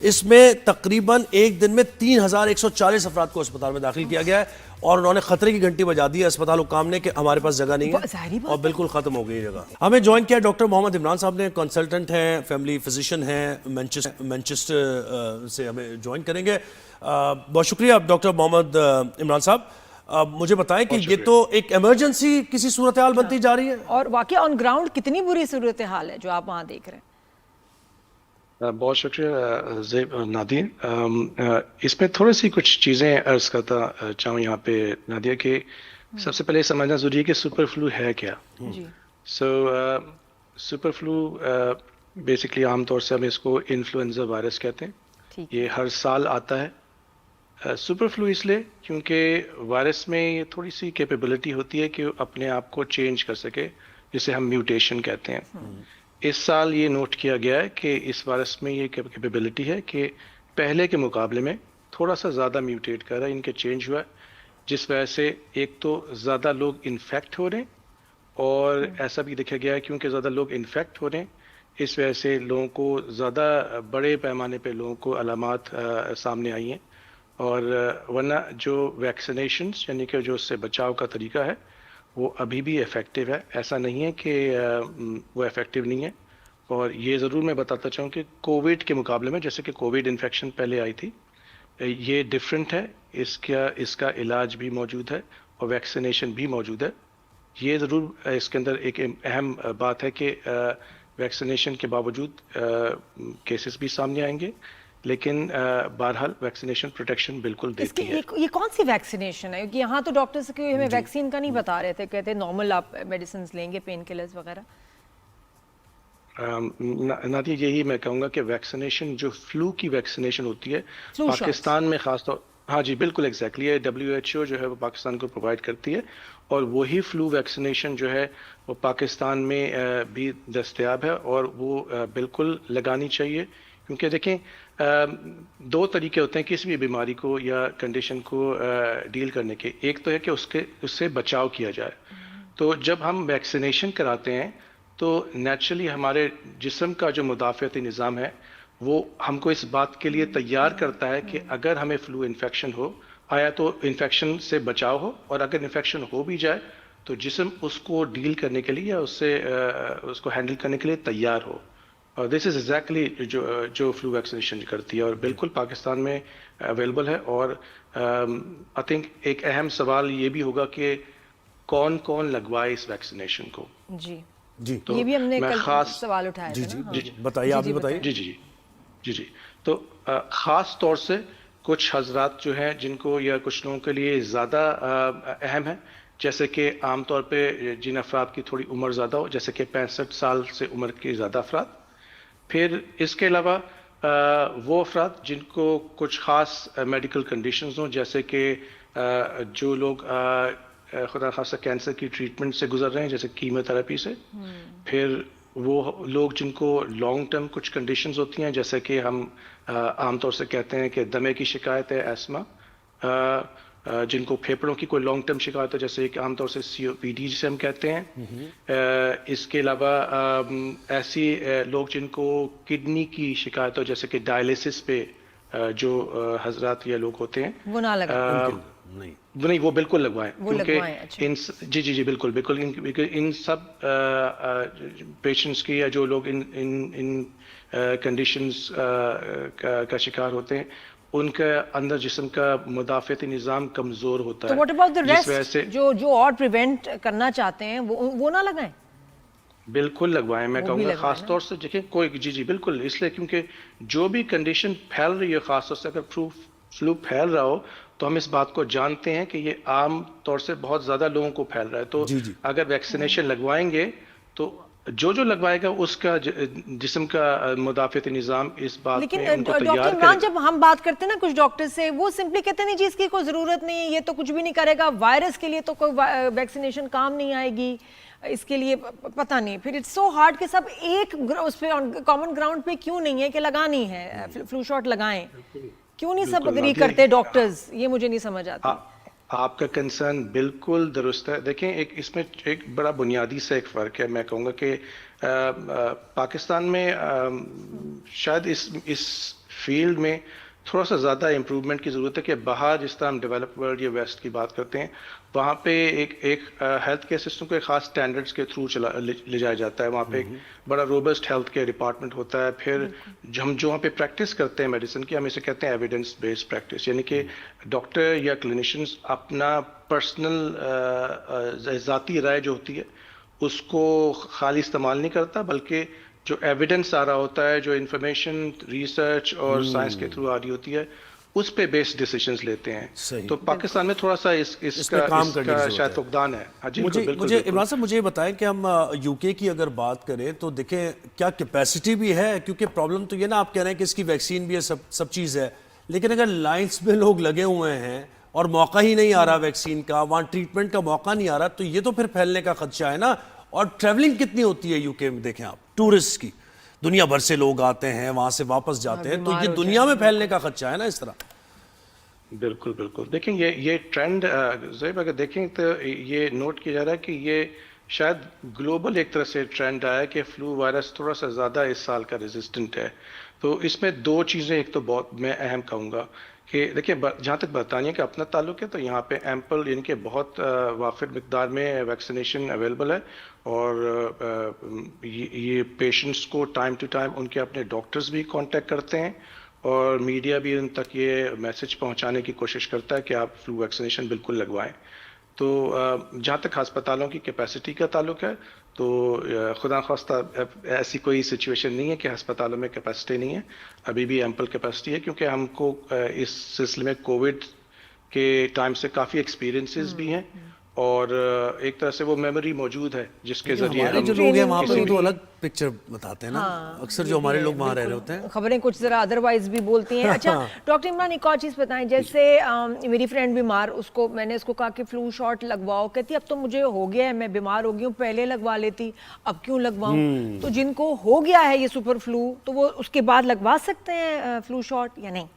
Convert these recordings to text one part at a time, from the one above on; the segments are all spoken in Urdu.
اس میں تقریباً ایک دن میں 3140 افراد کو اسپتال میں داخل کیا گیا ہے اور انہوں نے خطرے کی گھنٹی بجا دی ہے اسپتال حکام نے کہ ہمارے پاس جگہ نہیں ہے اور بالکل ختم ہو گئی جگہ. ہمیں جوائن کیا ڈاکٹر محمد عمران صاحب نے, کنسلٹنٹ ہیں, فیملی فزیشین ہیں, مینچسٹر سے ہمیں جوائن کریں گے. بہت شکریہ ڈاکٹر محمد عمران صاحب. مجھے بتائیں کہ یہ تو ایک ایمرجنسی کسی صورتحال بنتی جا رہی ہے, اور واقعی آن گراؤنڈ کتنی بری صورتحال ہے جو آپ وہاں دیکھ رہے ہیں. بہت شکریہ زیب نادین. اس میں تھوڑی سی کچھ چیزیں عرض کرتا چاہوں یہاں پہ نادیہ کہ سب سے پہلے سمجھنا ضروری ہے کہ سپر فلو ہے کیا. سپر فلو بیسکلی عام طور سے ہم اس کو انفلوئنزا وائرس کہتے ہیں. یہ ہر سال آتا ہے. سپر فلو اس لیے کیونکہ وائرس میں یہ تھوڑی سی کیپیبلٹی ہوتی ہے کہ اپنے آپ کو چینج کر سکے, جسے ہم میوٹیشن کہتے ہیں. اس سال یہ نوٹ کیا گیا ہے کہ اس وائرس میں یہ کیپیبلٹی ہے کہ پہلے کے مقابلے میں تھوڑا سا زیادہ میوٹیٹ کر رہا ہے, ان کے چینج ہوا ہے, جس وجہ سے ایک تو زیادہ لوگ انفیکٹ ہو رہے ہیں, اور ایسا بھی دیکھا گیا ہے کیونکہ زیادہ لوگ انفیکٹ ہو رہے ہیں اس وجہ سے لوگوں کو زیادہ بڑے پیمانے پہ لوگوں کو علامات سامنے آئی ہیں. اور ورنہ جو ویکسینیشنز یعنی کہ جو اس سے بچاؤ کا طریقہ ہے وہ ابھی بھی افیکٹو ہے. ایسا نہیں ہے کہ وہ افیکٹو نہیں ہے. اور یہ ضرور میں بتاتا چاہوں کہ کووڈ کے مقابلے میں, جیسے کہ کووڈ انفیکشن پہلے آئی تھی, یہ ڈفرینٹ ہے. اس کا علاج بھی موجود ہے اور ویکسینیشن بھی موجود ہے. یہ ضرور اس کے اندر ایک اہم بات ہے کہ ویکسینیشن کے باوجود کیسز بھی سامنے آئیں گے, لیکن بہرحال ویکسینیشن پروٹیکشن بالکل دیتی ہے. یہ کون سی ویکسینیشن ہے؟ کیونکہ یہاں تو ڈاکٹرز کہ ہمیں ویکسین کا نہیں بتا رہے تھے, کہتے نارمل آپ میڈیسنز لیں گے, پین کلرز وغیرہ. نادیہ یہی میں کہوں گا کہ ویکسینیشن جو فلو کی ویکسینیشن ہوتی ہے پاکستان میں خاص طور, ہاں جی بالکل ایگزیکٹلی, یہ WHO جو ہے وہ پاکستان کو پرووائڈ کرتی ہے, اور وہی فلو ویکسینیشن جو ہے وہ پاکستان میں بھی دستیاب ہے, اور وہ بالکل لگانی چاہیے. کیونکہ دیکھیں دو طریقے ہوتے ہیں کسی بھی بیماری کو یا کنڈیشن کو ڈیل کرنے کے. ایک تو ہے کہ اس سے بچاؤ کیا جائے. تو جب ہم ویکسینیشن کراتے ہیں تو نیچرلی ہمارے جسم کا جو مدافعتی نظام ہے وہ ہم کو اس بات کے لیے تیار کرتا ہے کہ اگر ہمیں فلو انفیکشن ہو, آیا تو انفیکشن سے بچاؤ ہو, اور اگر انفیکشن ہو بھی جائے تو جسم اس کو ڈیل کرنے کے لیے یا اس کو ہینڈل کرنے کے لیے تیار ہو. اور دس از ایگزیکٹلی جو فلو ویکسینیشن کرتی ہے, اور بالکل پاکستان میں اویلیبل ہے. اور آئی تھنک ایک اہم سوال یہ بھی ہوگا کہ کون کون لگوائے اس ویکسینیشن کو. جی یہ بھی ہم نے خاص سوال اٹھایا تھا. جی بتائیے, آپ بھی بتائیے. جی تو خاص طور سے کچھ حضرات جو ہیں جن کو یا کچھ لوگوں کے لیے زیادہ اہم ہے, جیسے کہ عام طور پہ جن افراد کی تھوڑی عمر زیادہ ہو, جیسے کہ 65 سال سے عمر کے زیادہ افراد. پھر اس کے علاوہ وہ افراد جن کو کچھ خاص میڈیکل کنڈیشنز ہوں, جیسے کہ جو لوگ خدا خاصہ کینسر کی ٹریٹمنٹ سے گزر رہے ہیں جیسے کیمو تھراپی سے. پھر وہ لوگ جن کو لانگ ٹرم کچھ کنڈیشنز ہوتی ہیں, جیسے کہ ہم عام طور سے کہتے ہیں کہ دمے کی شکایت ہے, ایسما, جن کو پھیپھڑوں کی کوئی لانگ ٹرم شکایت ہے جیسے کہ عام طور سے COPD جسے ہم کہتے ہیں. اس کے علاوہ ایسی لوگ جن کو کڈنی کی شکایت ہو, جیسے کہ ڈائلیسس پہ جو حضرات یا لوگ ہوتے ہیں, وہ نہ لگائیں. نہیں وہ بالکل لگوائیں, کیونکہ جی بالکل ان سب پیشنٹس کی یا جو لوگ ان کنڈیشنز کا شکار ہوتے ہیں ان کے اندر جسم کا مدافعتی نظام کمزور ہوتا ہے. تو واٹ اباؤٹ دی ریسٹ جو اور پریونٹ کرنا چاہتے ہیں وہ نہ لگائیں؟ بالکل لگوائیں. میں کہوں گا خاص طور سے دیکھیں کوئی جی بالکل, اس لیے کیونکہ جو بھی کنڈیشن پھیل رہی ہے, خاص طور سے اگر فلو پھیل رہا ہو تو ہم اس بات کو جانتے ہیں کہ یہ عام طور سے بہت زیادہ لوگوں کو پھیل رہا ہے. تو اگر ویکسینیشن لگوائیں گے تو جو لگوائے گا اس کا جسم کا مدافعتی نظام اس بات میں ان کو تیار کرے. ڈاکٹر عمران, جب ہم بات کرتے ہیں نا کچھ ڈاکٹر سے, وہ سمپلی کہتے ہیں نہیں جی اس کی کوئی ضرورت نہیں, یہ تو کچھ بھی نہیں کرے گا, وائرس کے لیے تو کوئی ویکسینیشن کام نہیں آئے گی, اس کے لیے پتہ نہیں. پھر اٹس سو ہارڈ کہ سب ایک اس پہ کامن گراؤنڈ پہ کیوں نہیں ہے کہ لگانی ہے, فلو شاٹ لگائیں, کیوں نہیں سب اگری کرتے ڈاکٹرز؟ یہ مجھے نہیں سمجھ آتا. آپ کا کنسرن بالکل درست ہے. دیکھیں اس میں ایک بڑا بنیادی سے ایک فرق ہے. میں کہوں گا کہ پاکستان میں شاید اس فیلڈ میں تھوڑا سا زیادہ امپروومنٹ کی ضرورت ہے کہ باہر جس طرح ہم ڈیولپ ورلڈ یا ویسٹ کی بات کرتے ہیں وہاں پہ ایک ہیلتھ کیئر سسٹم کو ایک خاص سٹینڈرڈز کے تھرو لے جایا جاتا ہے. وہاں پہ ایک بڑا روبسٹ ہیلتھ کیئر ڈپارٹمنٹ ہوتا ہے. پھر ہم جو وہاں پہ پریکٹس کرتے ہیں میڈیسن کی, ہم اسے کہتے ہیں ایویڈنس بیسڈ پریکٹس, یعنی کہ ڈاکٹر یا کلینیشینز اپنا پرسنل ذاتی رائے جو ہوتی ہے اس کو خالی استعمال نہیں کرتا, بلکہ جو ایویڈنس آ رہا ہوتا ہے, جو انفارمیشن ریسرچ اور سائنس کے تھرو آ رہی ہوتی ہے, اس پہ بیسڈ ڈیسیجنز لیتے ہیں. تو پاکستان میں تھوڑا سا اس کا شاید فقدان ہے. مجھے عمران صاحب مجھے یہ بتائیں کہ ہم یو کے کی اگر بات کریں تو دیکھیں کیا کیپیسٹی بھی ہے, کیونکہ پرابلم تو یہ نا آپ کہہ رہے ہیں کہ اس کی ویکسین بھی ہے, سب چیز ہے, لیکن اگر لائنس میں لوگ لگے ہوئے ہیں اور موقع ہی نہیں آ رہا ویکسین کا, وہاں ٹریٹمنٹ کا موقع نہیں آ رہا, تو یہ تو پھر پھیلنے کا خدشہ ہے نا. اور ٹریولنگ کتنی ہوتی ہے یو کے میں, دیکھیں آپ ٹورسٹ کی, دنیا بھر سے لوگ آتے ہیں وہاں سے واپس جاتے ہیں, تو یہ دنیا میں پھیلنے کا خدشہ ہے نا اس طرح. بالکل بالکل. دیکھیں یہ ٹرینڈ زیب اگر دیکھیں تو یہ نوٹ کیا جا رہا ہے کہ یہ شاید گلوبل ایک طرح سے ٹرینڈ آیا ہے کہ فلو وائرس تھوڑا سا زیادہ اس سال کا ریزسٹنٹ ہے. تو اس میں دو چیزیں, ایک تو بہت میں اہم کہوں گا کہ دیکھیں جہاں تک برطانیہ کا اپنا تعلق ہے تو یہاں پہ ایمپل یعنی کہ بہت وافر مقدار میں ویکسینیشن اویلیبل ہے, اور یہ پیشنٹس کو ٹائم ٹو ٹائم ان کے اپنے ڈاکٹرز بھی کانٹیکٹ کرتے ہیں, اور میڈیا بھی ان تک یہ میسج پہنچانے کی کوشش کرتا ہے کہ آپ فلو ویکسینیشن بالکل لگوائیں. تو جہاں تک ہسپتالوں کی کیپیسٹی کا تعلق ہے تو خدا خواستہ ایسی کوئی سچویشن نہیں ہے کہ ہسپتالوں میں کیپیسٹی نہیں ہے, ابھی بھی ایمپل کیپیسٹی ہے, کیونکہ ہم کو اس سلسلے میں کووڈ کے ٹائم سے کافی ایکسپیرینسز بھی ہیں, اور ایک طرح سے وہ میموری موجود ہے جس کے ذریعے ہمارے جو لوگ ہیں وہاں پہ تو الگ پکچر بتاتے ہیں نا, اکثر جو ہمارے لوگ وہاں رہ رہے ہوتے ہیں خبریں کچھ ذرا ادروائز بھی بولتی ہیں. اچھا ڈاکٹر عمران ایک اور چیز بتائیں, جیسے میری فرینڈ بیمار, میں نے اس کو کہا کہ فلو شاٹ لگواؤ, کہتی اب تو مجھے ہو گیا ہے, میں بیمار ہو گئی ہوں, پہلے لگوا لیتی, اب کیوں لگواؤں. تو جن کو ہو گیا ہے یہ سپر فلو تو وہ اس کے بعد لگوا سکتے ہیں فلو شاٹ یا نہیں؟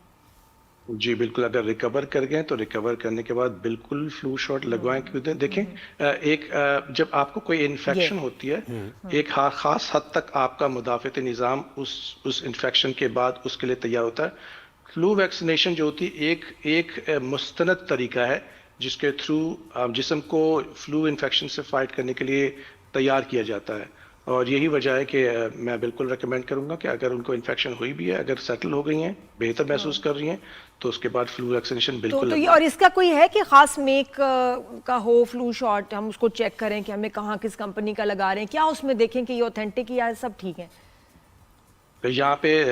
جی بالکل, اگر ریکور کر گئے تو ریکور کرنے کے بعد بالکل فلو شاٹ لگوائیں. کیوں دیکھیں ایک جب آپ کو کوئی انفیکشن ہوتی ہے, ایک خاص حد تک آپ کا مدافعت نظام اس انفیکشن کے بعد اس کے لیے تیار ہوتا ہے. فلو ویکسینیشن جو ہوتی ہے ایک مستند طریقہ ہے جس کے تھرو جسم کو فلو انفیکشن سے فائٹ کرنے کے لیے تیار کیا جاتا ہے, اور یہی وجہ ہے کہ میں بالکل ریکمینڈ کروں گا کہ اگر ان کو انفیکشن ہوئی بھی ہے, اگر سیٹل ہو گئی ہیں, بہتر محسوس کر رہی ہیں, تو اس کے بعد فلو ویکسینیشن بالکل. اور اس کا کوئی ہے کہ خاص میک کا ہو فلو شاٹ, ہم اس کو چیک کریں کہ ہمیں کہاں کس کمپنی کا لگا رہے ہیں, کیا اس میں دیکھیں کہ یہ اوتھینٹک یا سب ٹھیک ہے؟ یہاں پہ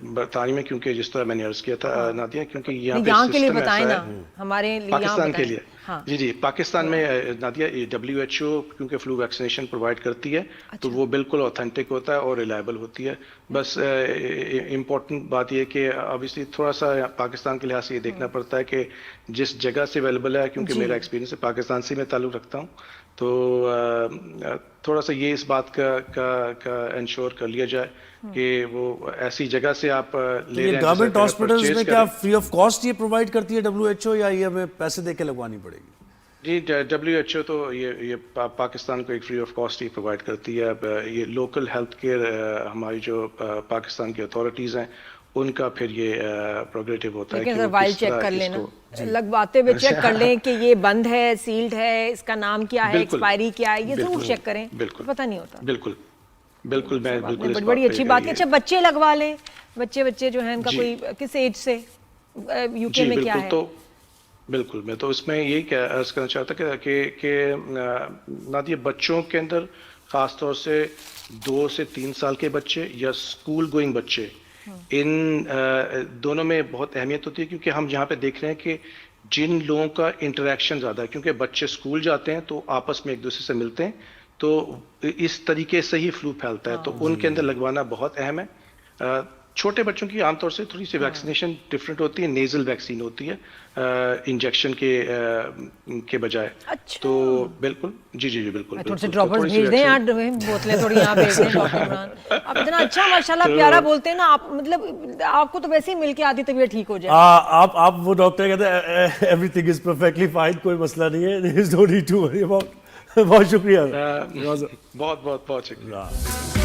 برطانیہ میں, کیونکہ جس طرح میں نے عرض کیا تھا نادیہ, کیونکہ یہاں پہ کے لیے بتائیں نا, ہمارے پاکستان کے لیے. جی پاکستان میں نادیہ WHO کیونکہ فلو ویکسینیشن پرووائڈ کرتی ہے تو وہ بالکل اوتھینٹک ہوتا ہے اور ریلائبل ہوتی ہے. بس امپورٹنٹ بات یہ کہ obviously تھوڑا سا پاکستان کے لحاظ سے یہ دیکھنا پڑتا ہے کہ جس جگہ سے اویلیبل ہے, کیونکہ میرا ایکسپیرینس ہے پاکستان سے میں تعلق رکھتا ہوں, تو تھوڑا سا یہ اس بات کا انشور کر لیا جائے کہ وہ ایسی جگہ سے آپ لے رہے ہیں. گورنمنٹ ہاسپٹلز میں کیا فری آف کاسٹ یہ پرووائڈ کرتی ہے WHO, یا یہ ہمیں پیسے دے کے لگوانی پڑے گی؟ جی WHO تو یہ پاکستان کو ایک free of cost he provide کرتی ہے. یہ لوکل ہیلتھ کیئر ہماری جو پاکستان کی اتھارٹیز ہیں ان کا پھر یہ پروگریٹو ہوتا ہے کہ وائل چیک کر لینا, لگواتے ہوئے چیک کر لیں کہ یہ بند ہے, سیلڈ ہے, اس کا نام کیا ہے, ایکسپائری کیا ہے, یہ ضرور چیک کریں, پتہ نہیں ہوتا. بالکل بالکل, میں بالکل بڑی اچھی بات ہے. اچھا بچے لگوا لیں, بچے جو ہیں ان کا کوئی کس ایج سے یو کے میں کیا ہے؟ تو بالکل میں تو اس میں یہی عرض کرنا چاہتا کہ نادیہ بچوں کے اندر خاص طور سے 2 سے 3 سال کے بچے یا اسکول گوئنگ بچے, ان دونوں میں بہت اہمیت ہوتی ہے, کیونکہ ہم یہاں پہ دیکھ رہے ہیں کہ جن لوگوں کا انٹریکشن زیادہ ہے, کیونکہ بچے اسکول جاتے ہیں تو آپس میں ایک دوسرے سے ملتے ہیں, تو اس طریقے سے ہی فلو پھیلتا ہے, تو ان کے اندر لگوانا بہت اہم ہے. چھوٹے بچوں کی عام طور سے تھوڑی سی ویکسینیشن ڈفرینٹ ہوتی ہے, نیزل ویکسین ہوتی ہے انجیکشن کے بجائے. تو بالکل جی بالکل تھوڑے سے ڈراپرز بھیج دیں یار, بوتلیں تھوڑی یہاں بھیج دیں ڈاکٹر عمران. آپ اتنا اچھا ماشاءاللہ پیارا بولتے ہیں نا, آپ مطلب آپ کو تو ویسے ہی مل کے آتی طبیعت ٹھیک ہو جائے. آپ وہ ڈاکٹر کہتے ہیں everything is perfectly fine, کوئی مسئلہ نہیں ہے, there is no need to worry about. بہت شکریہ. بہت شکریہ.